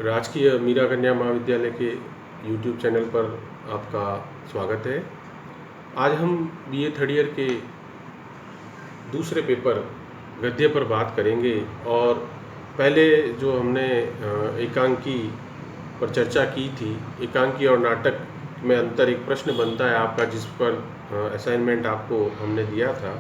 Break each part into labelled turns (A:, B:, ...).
A: राजकीय मीरा कन्या महाविद्यालय के यूट्यूब चैनल पर आपका स्वागत है। आज हम बीए थर्ड ईयर के दूसरे पेपर गद्य पर बात करेंगे और पहले जो हमने एकांकी पर चर्चा की थी, एकांकी और नाटक में अंतर एक प्रश्न बनता है आपका, जिस पर असाइनमेंट आपको हमने दिया था।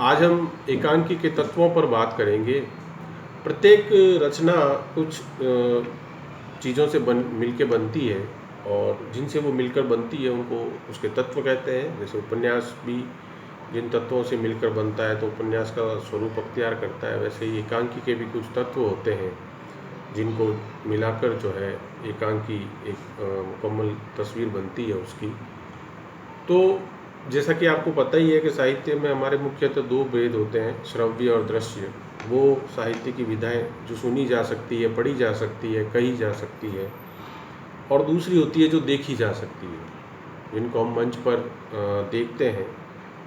A: आज हम एकांकी के तत्वों पर बात करेंगे। प्रत्येक रचना कुछ चीज़ों से मिलके बनती है और जिनसे वो मिलकर बनती है उनको उसके तत्व कहते हैं। जैसे उपन्यास भी जिन तत्वों से मिलकर बनता है तो उपन्यास का स्वरूप अख्तियार करता है, वैसे ही एकांकी के भी कुछ तत्व होते हैं जिनको मिलाकर जो है एकांकी एक मुकम्मल तस्वीर बनती है उसकी। तो जैसा कि आपको पता ही है कि साहित्य में हमारे मुख्यतः दो भेद होते हैं, श्रव्य और दृश्य। वो साहित्य की विधाएं जो सुनी जा सकती है, पढ़ी जा सकती है, कही जा सकती है, और दूसरी होती है जो देखी जा सकती है, जिनको हम मंच पर देखते हैं।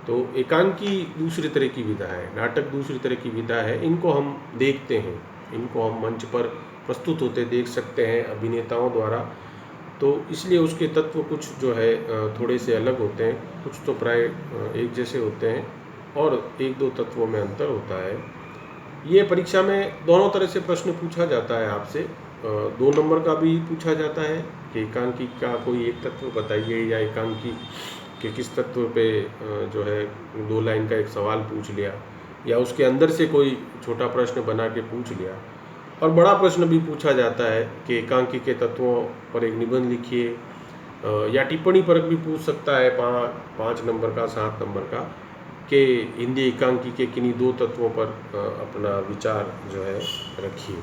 A: तो एकांकी दूसरी तरह की विधा है, नाटक दूसरी तरह की विधा है। इनको हम देखते हैं, इनको हम मंच पर प्रस्तुत होते देख सकते हैं अभिनेताओं द्वारा। तो इसलिए उसके तत्व कुछ जो है थोड़े से अलग होते हैं, कुछ तो प्राय एक जैसे होते हैं और एक दो तत्वों में अंतर होता है। ये परीक्षा में दोनों तरह से प्रश्न पूछा जाता है आपसे। 2 नंबर का भी पूछा जाता है कि एकांकी का कोई एक तत्व बताइए, या एकांकी के किस तत्व पे जो है 2 लाइन का एक सवाल पूछ लिया, या उसके अंदर से कोई छोटा प्रश्न बना के पूछ लिया। और बड़ा प्रश्न भी पूछा जाता है कि एकांकी के तत्वों पर एक निबंध लिखिए, या टिप्पणी पर भी पूछ सकता है 5 नंबर का, 7 नंबर का, कि हिंदी एकांकी के किन्हीं 2 तत्वों पर अपना विचार जो है रखिए।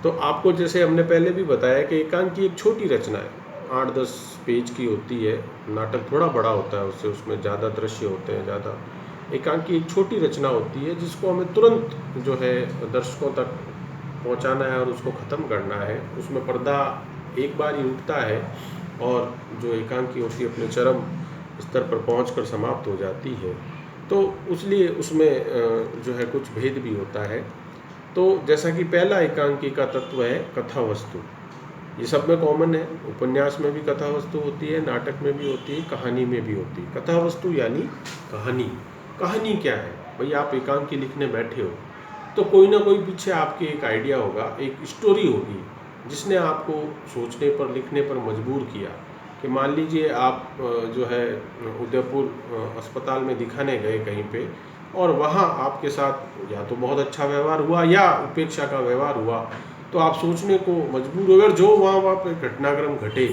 A: तो आपको जैसे हमने पहले भी बताया कि एकांकी एक छोटी रचना है, 8-10 पेज की होती है। नाटक थोड़ा बड़ा होता है उससे, उसमें ज़्यादा दृश्य होते हैं ज़्यादा। एकांकी एक छोटी रचना होती है जिसको हमें तुरंत जो है दर्शकों तक पहुंचाना है और उसको ख़त्म करना है। उसमें पर्दा एक बार ही उठता है और जो एकांकी होती है अपने चरम स्तर पर पहुंचकर समाप्त हो जाती है। तो इसलिए उसमें जो है कुछ भेद भी होता है। तो जैसा कि पहला एकांकी का तत्व है कथा वस्तु, ये सब में कॉमन है। उपन्यास में भी कथा वस्तु होती है, नाटक में भी होती है, कहानी में भी होती है। कथा वस्तु यानी कहानी। कहानी क्या है भाई? आप एकांकी लिखने बैठे हो तो कोई ना कोई पीछे आपके एक आइडिया होगा, एक स्टोरी होगी जिसने आपको सोचने पर, लिखने पर मजबूर किया। कि मान लीजिए आप जो है उदयपुर अस्पताल में दिखाने गए कहीं पे, और वहाँ आपके साथ या तो बहुत अच्छा व्यवहार हुआ या उपेक्षा का व्यवहार हुआ, तो आप सोचने को मजबूर हो। अगर जो वहाँ पे घटनाक्रम घटे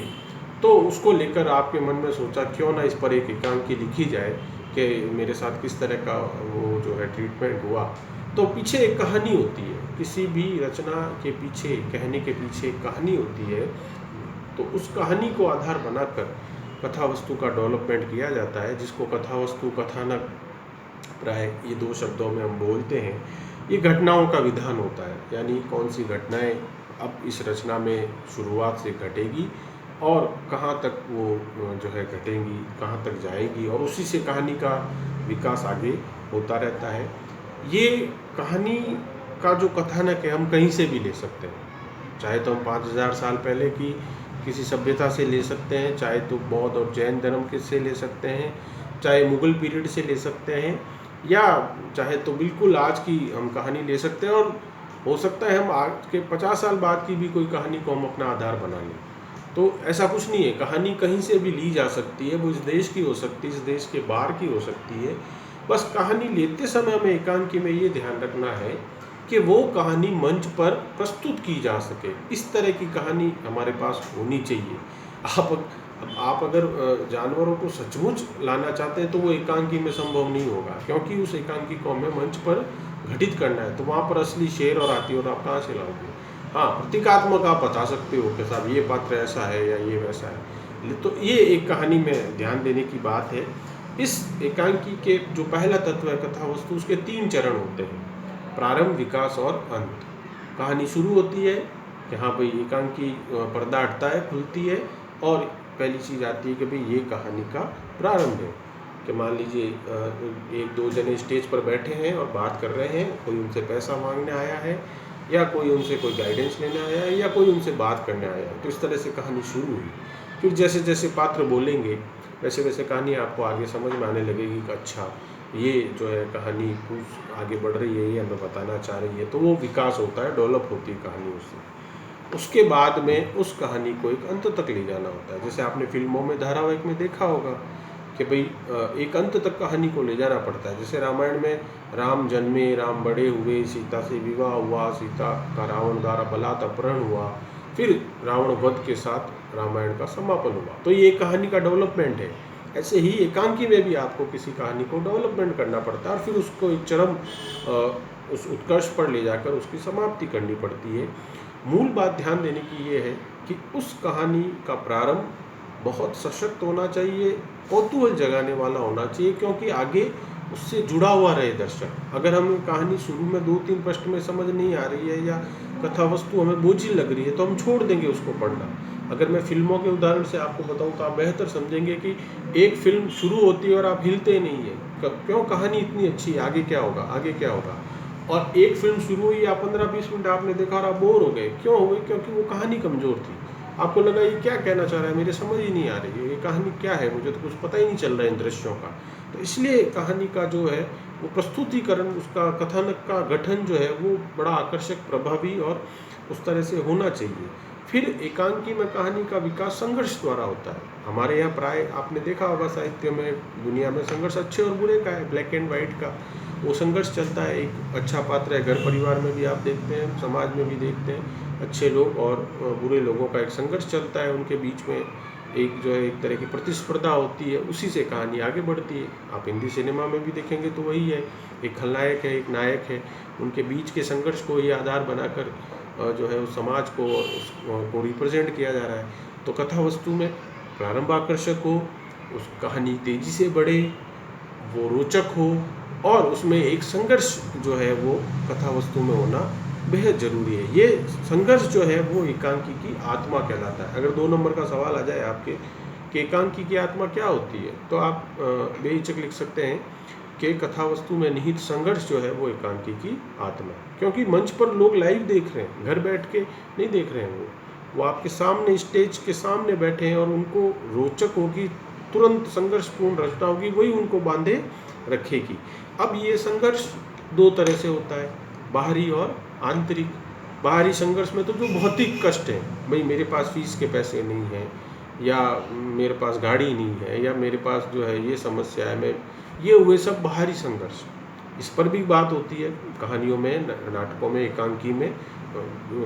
A: तो उसको लेकर आपके मन में सोचा क्यों ना इस पर एक एकांकी लिखी जाए कि मेरे साथ किस तरह का वो जो है ट्रीटमेंट हुआ। तो पीछे एक कहानी होती है, किसी भी रचना के पीछे, कहने के पीछे एक कहानी होती है। तो उस कहानी को आधार बनाकर कथा वस्तु का डेवलपमेंट किया जाता है, जिसको कथा वस्तु, कथानक, प्राय ये 2 शब्दों में हम बोलते हैं। ये घटनाओं का विधान होता है, यानी कौन सी घटनाएं अब इस रचना में शुरुआत से घटेगी और कहाँ तक वो जो है घटेंगी, कहाँ तक जाएगी, और उसी से कहानी का विकास आगे होता रहता है। ये कहानी का जो कथानक है हम कहीं से भी ले सकते हैं, चाहे तो हम 5000 साल पहले की किसी सभ्यता से ले सकते हैं, चाहे तो बौद्ध और जैन धर्म के से ले सकते हैं, चाहे मुगल पीरियड से ले सकते हैं, या चाहे तो बिल्कुल आज की हम कहानी ले सकते हैं। और हो सकता है हम आज के 50 साल बाद की भी कोई कहानी को हम अपना आधार बना लें। तो ऐसा कुछ नहीं है, कहानी कहीं से भी ली जा सकती है। वो इस देश की हो सकती है, इस देश के बाहर की हो सकती है। बस कहानी लेते समय हमें एकांकी में ये ध्यान रखना है कि वो कहानी मंच पर प्रस्तुत की जा सके। इस तरह की कहानी हमारे पास होनी चाहिए। आप अगर जानवरों को सचमुच लाना चाहते हैं तो वो एकांकी में संभव नहीं होगा, क्योंकि उस एकांकी को हमें मंच पर घटित करना है। तो वहाँ पर असली शेर और हाथी और आप कहाँ से लाओगे? हाँ, प्रतीकात्मक आप बता सकते हो कि साहब ये पात्र ऐसा है या ये वैसा है। तो ये एक कहानी में ध्यान देने की बात है। इस एकांकी के जो पहला तत्व है कथा वस्तु, उसके 3 चरण होते हैं, प्रारंभ, विकास और अंत। कहानी शुरू होती है कि हाँ भाई एकांकी पर्दा हटता है, खुलती है, और पहली चीज़ आती है कि भाई ये कहानी का प्रारंभ है। कि मान लीजिए 1-2 जने स्टेज पर बैठे हैं और बात कर रहे हैं, कोई उनसे पैसा मांगने आया है, या कोई उनसे कोई गाइडेंस लेने आया है या कोई उनसे बात करने आया है। तो इस तरह से कहानी शुरू हुई। फिर जैसे जैसे पात्र बोलेंगे वैसे वैसे कहानी आपको आगे समझ में आने लगेगी कि अच्छा ये जो है कहानी कुछ आगे बढ़ रही है, ये हमें बताना चाह रही है। तो वो विकास होता है, डेवलप होती है कहानी उससे। उसके बाद में उस कहानी को एक अंत तक ले जाना होता है। जैसे आपने फिल्मों में, धारावाहिक में देखा होगा कि भाई एक अंत तक कहानी को ले जाना पड़ता है। जैसे रामायण में राम जन्मे, राम बड़े हुए, सीता से विवाह हुआ, सीता का रावण द्वारा बलात् अपहरण हुआ, फिर रावण वध के साथ रामायण का समापन हुआ। तो ये कहानी का डेवलपमेंट है। ऐसे ही एकांकी में भी आपको किसी कहानी को डेवलपमेंट करना पड़ता है और फिर उसको एक चरम उस उत्कर्ष पर ले जाकर उसकी समाप्ति करनी पड़ती है। मूल बात ध्यान देने की ये है कि उस कहानी का प्रारंभ बहुत सशक्त होना चाहिए, कौतूहल जगाने वाला होना चाहिए, क्योंकि आगे उससे जुड़ा हुआ रहे दर्शक। अगर हमें कहानी शुरू में 2-3 पृष्ठ में समझ नहीं आ रही है या कथा वस्तु हमें बोझिल लग रही है तो हम छोड़ देंगे उसको पढ़ना। अगर मैं फिल्मों के उदाहरण से आपको बताऊं तो आप बेहतर समझेंगे कि एक फिल्म शुरू होती है और आप हिलते नहीं है, क्यों? कहानी इतनी अच्छी है, आगे क्या होगा, आगे क्या होगा। और एक फिल्म शुरू हुई या 15-20 मिनट आपने देखा और आप बोर हो गए, क्यों हो गए? क्योंकि वो कहानी कमज़ोर थी। आपको लगा ये क्या कहना चाह रहा है, मेरे समझ ही नहीं आ रही है, ये कहानी क्या है, मुझे तो कुछ पता ही नहीं चल रहा है इन दृश्यों का। तो इसलिए कहानी का जो है वो प्रस्तुतिकरण, उसका कथानक का गठन जो है वो बड़ा आकर्षक, प्रभावी और उस तरह से होना चाहिए। फिर एकांकी में कहानी का विकास संघर्ष द्वारा होता है। हमारे यहाँ प्राय आपने देखा होगा साहित्य में, दुनिया में संघर्ष अच्छे और बुरे का है, ब्लैक एंड वाइट का वो संघर्ष चलता है। एक अच्छा पात्र है, घर परिवार में भी आप देखते हैं, समाज में भी देखते हैं, अच्छे लोग और बुरे लोगों का एक संघर्ष चलता है, उनके बीच में एक जो है एक तरह की प्रतिस्पर्धा होती है, उसी से कहानी आगे बढ़ती है। आप हिंदी सिनेमा में भी देखेंगे तो वही है, एक खलनायक है, एक नायक है, उनके बीच के संघर्ष को ही आधार बनाकर जो है उस समाज को रिप्रेजेंट किया जा रहा है। तो कथा वस्तु में प्रारंभ आकर्षक हो, उस कहानी तेजी से बढ़े, वो रोचक हो और उसमें एक संघर्ष जो है वो कथा वस्तु में होना बेहद ज़रूरी है। ये संघर्ष जो है वो एकांकी की आत्मा कहलाता है। अगर 2 नंबर का सवाल आ जाए आपके कि एकांकी की आत्मा क्या होती है, तो आप बेहिचक लिख सकते हैं कि कथा वस्तु में निहित संघर्ष जो है वो एकांकी की आत्मा है। क्योंकि मंच पर लोग लाइव देख रहे हैं, घर बैठ के नहीं देख रहे हैं, वो आपके सामने, स्टेज के सामने बैठे हैं और उनको रोचक होगी, तुरंत संघर्षपूर्ण रचना होगी, वही उनको बांधे रखेगी। अब ये संघर्ष 2 तरह से होता है, बाहरी और आंतरिक। बाहरी संघर्ष में तो जो भौतिक कष्ट है, भाई मेरे पास फीस के पैसे नहीं हैं, या मेरे पास गाड़ी नहीं है, या मेरे पास जो है ये समस्या है, मैं ये हुए सब बाहरी संघर्ष। इस पर भी बात होती है कहानियों में, नाटकों में, एकांकी में।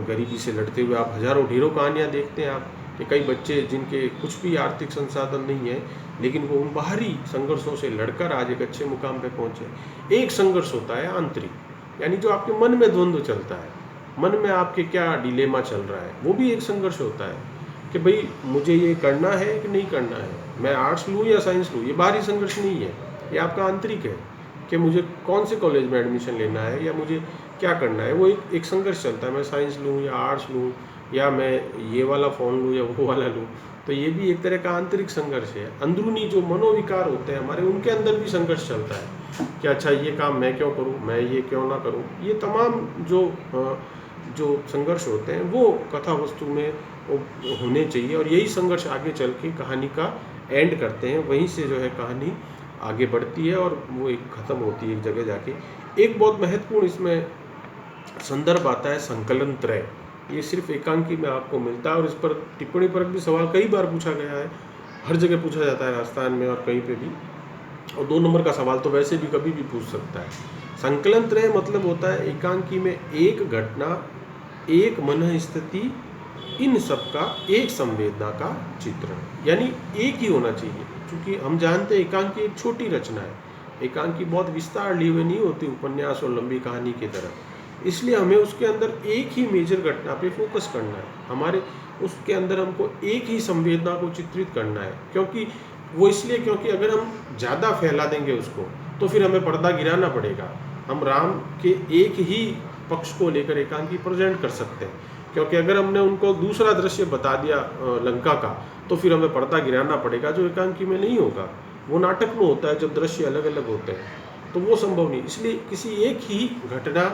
A: गरीबी से लड़ते हुए आप हजारों ढेरों कहानियाँ देखते हैं आप कि कई बच्चे जिनके कुछ भी आर्थिक संसाधन नहीं है, लेकिन वो उन बाहरी संघर्षों से लड़कर आज एक अच्छे मुकाम पे पहुँचे। एक संघर्ष होता है आंतरिक, यानी जो आपके मन में द्वंद्व चलता है, मन में आपके क्या डिलेमा चल रहा है, वो भी एक संघर्ष होता है कि भाई मुझे ये करना है कि नहीं करना है, मैं आर्ट्स लूँ या साइंस लूँ। ये बाहरी संघर्ष नहीं है, ये आपका आंतरिक है कि मुझे कौन से कॉलेज में एडमिशन लेना है या मुझे क्या करना है। वो एक संघर्ष चलता है, मैं साइंस लूँ या आर्ट्स लूँ, या मैं ये वाला फ़ोन लूँ या वो वाला लूँ। तो ये भी एक तरह का आंतरिक संघर्ष है। अंदरूनी जो मनोविकार होते हैं हमारे, उनके अंदर भी संघर्ष चलता है कि अच्छा ये काम मैं क्यों करूं, मैं ये क्यों ना करूं। ये तमाम जो संघर्ष होते हैं वो कथा वस्तु में होने चाहिए, और यही संघर्ष आगे चल के कहानी का एंड करते हैं। वहीं से जो है कहानी आगे बढ़ती है और वो एक ख़त्म होती है एक जगह जाके। एक बहुत महत्वपूर्ण इसमें संदर्भ आता है संकलन त्रय। ये सिर्फ एकांकी में आपको मिलता है और इस पर टिप्पणी पर भी सवाल कई बार पूछा गया है, हर जगह पूछा जाता है, राजस्थान में और कहीं पे भी। और 2 नंबर का सवाल तो वैसे भी कभी भी पूछ सकता है। संकलन त्रय मतलब होता है एकांकी में एक घटना, एक मन स्थिति, इन सब का एक संवेदना का चित्रण, यानी एक ही होना चाहिए। क्योंकि हम जानते हैं एकांकी एक छोटी रचना है, एकांकी बहुत विस्तार ली हुई नहीं होती उपन्यास और लंबी कहानी की तरह। इसलिए हमें उसके अंदर एक ही मेजर घटना पे फोकस करना है, हमारे उसके अंदर हमको एक ही संवेदना को चित्रित करना है। क्योंकि वो इसलिए क्योंकि अगर हम ज़्यादा फैला देंगे उसको तो फिर हमें पर्दा गिराना पड़ेगा। हम राम के एक ही पक्ष को लेकर एकांकी प्रेजेंट कर सकते हैं, क्योंकि अगर हमने उनको दूसरा दृश्य बता दिया लंका का, तो फिर हमें पर्दा गिराना पड़ेगा, जो एकांकी में नहीं होगा। वो नाटक में होता है जब दृश्य अलग अलग होते हैं, तो वो संभव नहीं। इसलिए किसी एक ही घटना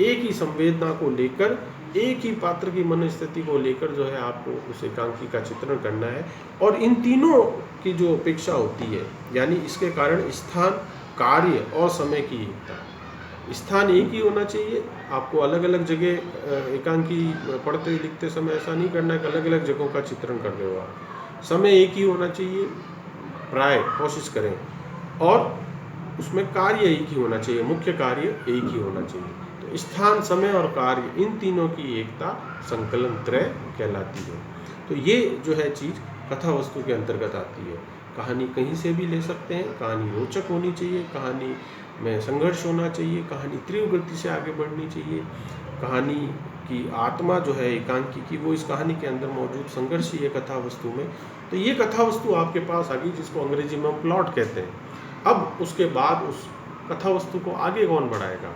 A: एक ही संवेदना को लेकर, एक ही पात्र की मनस्थिति को लेकर जो है आपको उस एकांकी का चित्रण करना है। और इन तीनों की जो अपेक्षा होती है, यानी इसके कारण स्थान, कार्य और समय की एकता। स्थान एक ही होना चाहिए, आपको अलग अलग जगह एकांकी पढ़ते लिखते समय ऐसा नहीं करना है कि अलग अलग जगहों का चित्रण कर रहे हो आप। समय एक ही होना चाहिए, प्राय कोशिश करें, और उसमें कार्य एक ही होना चाहिए, मुख्य कार्य एक ही होना चाहिए। तो स्थान, समय और कार्य, इन तीनों की एकता संकलन त्रय कहलाती है। तो ये जो है चीज़ कथा वस्तु के अंतर्गत आती है। कहानी कहीं से भी ले सकते हैं, कहानी रोचक होनी चाहिए, कहानी में संघर्ष होना चाहिए, कहानी तीव्र गति से आगे बढ़नी चाहिए, कहानी की आत्मा जो है एकांकी की, वो इस कहानी के अंदर मौजूद संघर्ष ही है कथा वस्तु में। तो ये कथा वस्तु आपके पास आ गई, जिसको अंग्रेजी में हम प्लॉट कहते हैं। अब उसके बाद उस कथा वस्तु को आगे कौन बढ़ाएगा,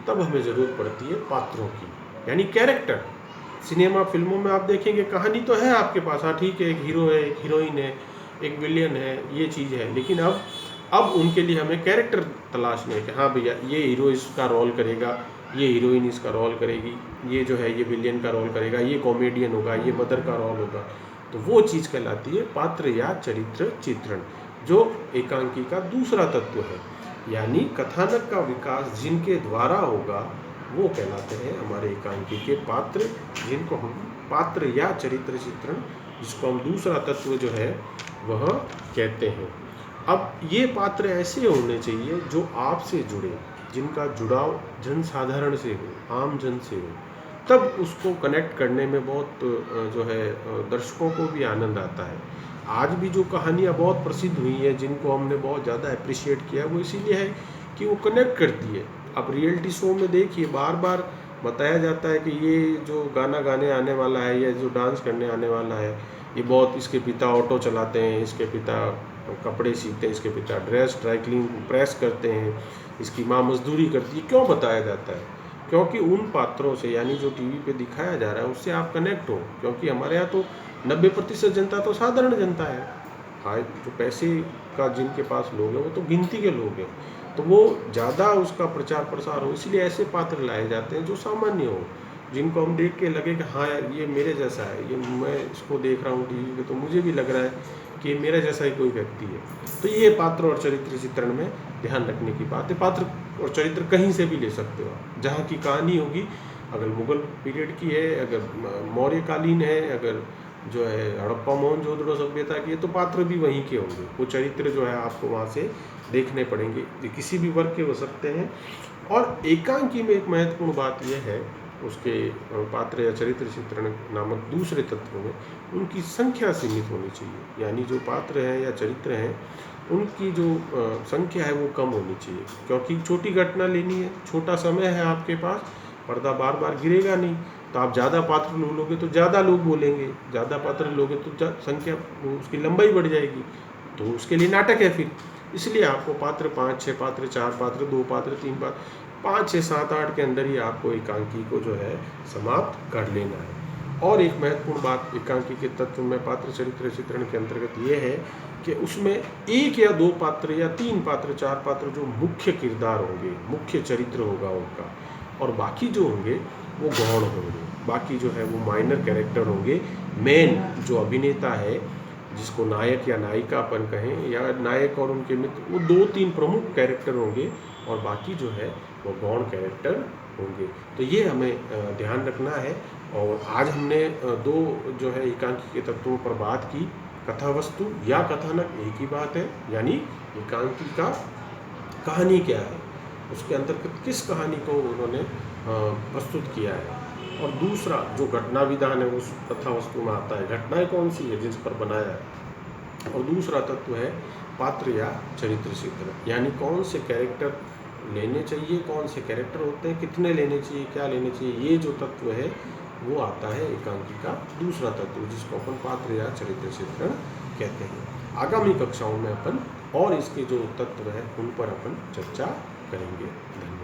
A: तब हमें ज़रूरत पड़ती है पात्रों की, यानी कैरेक्टर। सिनेमा फिल्मों में आप देखेंगे कहानी तो है आपके पास, हाँ ठीक है, एक हीरो है, एक हीरोइन है, एक विलियन है, ये चीज़ है, लेकिन अब उनके लिए हमें कैरेक्टर तलाशने हैं कि हाँ भैया ये हीरो इसका रोल करेगा, ये हीरोइन इसका रोल करेगी, ये जो है ये विलियन का रोल करेगा, ये कॉमेडियन होगा, ये मदर का रोल होगा। तो वो चीज़ कहलाती है पात्र या चरित्र चित्रण, जो एकांकी का दूसरा तत्व है। यानी कथानक का विकास जिनके द्वारा होगा वो कहलाते हैं हमारे एकांकी के पात्र, जिनको हम पात्र या चरित्र चित्रण, जिसको हम दूसरा तत्व जो है वह कहते हैं। अब ये पात्र ऐसे होने चाहिए जो आपसे जुड़े, जिनका जुड़ाव जन साधारण से हो, आम जन से हो, तब उसको कनेक्ट करने में बहुत जो है दर्शकों को भी आनंद आता है। आज भी जो कहानियाँ बहुत प्रसिद्ध हुई हैं, जिनको हमने बहुत ज़्यादा अप्रिशिएट किया, वो इसीलिए है कि वो कनेक्ट करती है। अब रियलिटी शो में देखिए बार बार बताया जाता है कि ये जो गाना गाने आने वाला है या जो डांस करने आने वाला है, ये बहुत, इसके पिता ऑटो चलाते हैं, इसके पिता कपड़े सीते हैं, इसके पिता ड्रेस ड्राई क्लीन प्रेस करते हैं, इसकी माँ मजदूरी करती है। क्यों बताया जाता है? क्योंकि उन पात्रों से, यानी जो टीवी पे दिखाया जा रहा है, उससे आप कनेक्ट हो। क्योंकि हमारे यहाँ तो 90% जनता तो साधारण जनता है। हाँ, जो पैसे का जिनके पास लोग हैं वो तो गिनती के लोग हैं, तो वो ज़्यादा उसका प्रचार प्रसार हो, इसलिए ऐसे पात्र लाए जाते हैं जो सामान्य हो, जिनको हम देख के लगे कि हाँ यार ये मेरे जैसा है, ये मैं इसको देख रहा हूँ टीवी पे तो मुझे भी लग रहा है कि मेरा जैसा ही कोई व्यक्ति है। तो ये पात्र और चरित्र चित्रण में ध्यान रखने की बात है। पात्र और चरित्र कहीं से भी ले सकते हो आप, जहाँ की कहानी होगी, अगर मुगल पीरियड की है, अगर मौर्यकालीन है, अगर जो है हड़प्पा मोहनजोदड़ो सभ्यता की है, तो पात्र भी वहीं के होंगे। वो चरित्र जो है आपको वहाँ से देखने पड़ेंगे, ये किसी भी वर्ग के हो सकते हैं। और एकांकी में एक महत्वपूर्ण बात यह है, उसके पात्र या चरित्र चित्रण नामक दूसरे तत्व में उनकी संख्या सीमित होनी चाहिए। यानी जो पात्र हैं या चरित्र हैं, उनकी जो संख्या है वो कम होनी चाहिए, क्योंकि छोटी घटना लेनी है, छोटा समय है आपके पास, पर्दा बार बार गिरेगा नहीं, तो आप ज़्यादा पात्र लोगे तो ज़्यादा लोग बोलेंगे, ज़्यादा पात्र लोगे तो संख्या, उसकी लंबाई बढ़ जाएगी, तो उसके लिए नाटक है फिर। इसलिए आपको पात्र 5, 6 पात्र, 4 पात्र, 2 पात्र, 3 पात्र, 5, 6, 7, 8 के अंदर ही आपको एकांकी को जो है समाप्त कर लेना है। और एक महत्वपूर्ण बात एकांकी के तत्व में पात्र चरित्र चित्रण के अंतर्गत ये है कि उसमें 1 या 2 पात्र या 3 पात्र, 4 पात्र जो मुख्य किरदार होंगे, मुख्य चरित्र होगा उनका, और बाकी जो होंगे वो गौण होंगे, बाकी जो है वो माइनर कैरेक्टर होंगे। मेन जो अभिनेता है, जिसको नायक या नायिका अपन कहें, या नायक और उनके मित्र, वो 2-3 प्रमुख कैरेक्टर होंगे, और बाकी जो है वो गौण कैरेक्टर होंगे। तो ये हमें ध्यान रखना है। और आज हमने 2 जो है एकांकी के तत्वों पर बात की। कथा वस्तु या कथानक एक ही बात है, यानी एकांकी का कहानी क्या है, उसके अंतर्गत किस कहानी को उन्होंने प्रस्तुत किया है, और दूसरा जो घटना विधान है उस कथा वस्तु में आता है, घटनाएं कौन सी है जिस पर बनाया है, और दूसरा तत्व है पात्र या चरित्र चित्रण, यानी कौन से कैरेक्टर लेने चाहिए, कौन से कैरेक्टर होते हैं, कितने लेने चाहिए, क्या लेने चाहिए, ये जो तत्व है वो आता है एकांकी का दूसरा तत्व, जिसको अपन पात्र या चरित्र चित्रण कहते हैं। आगामी कक्षाओं में अपन और इसके जो तत्व हैं उन पर अपन चर्चा करेंगे। धन्यवाद।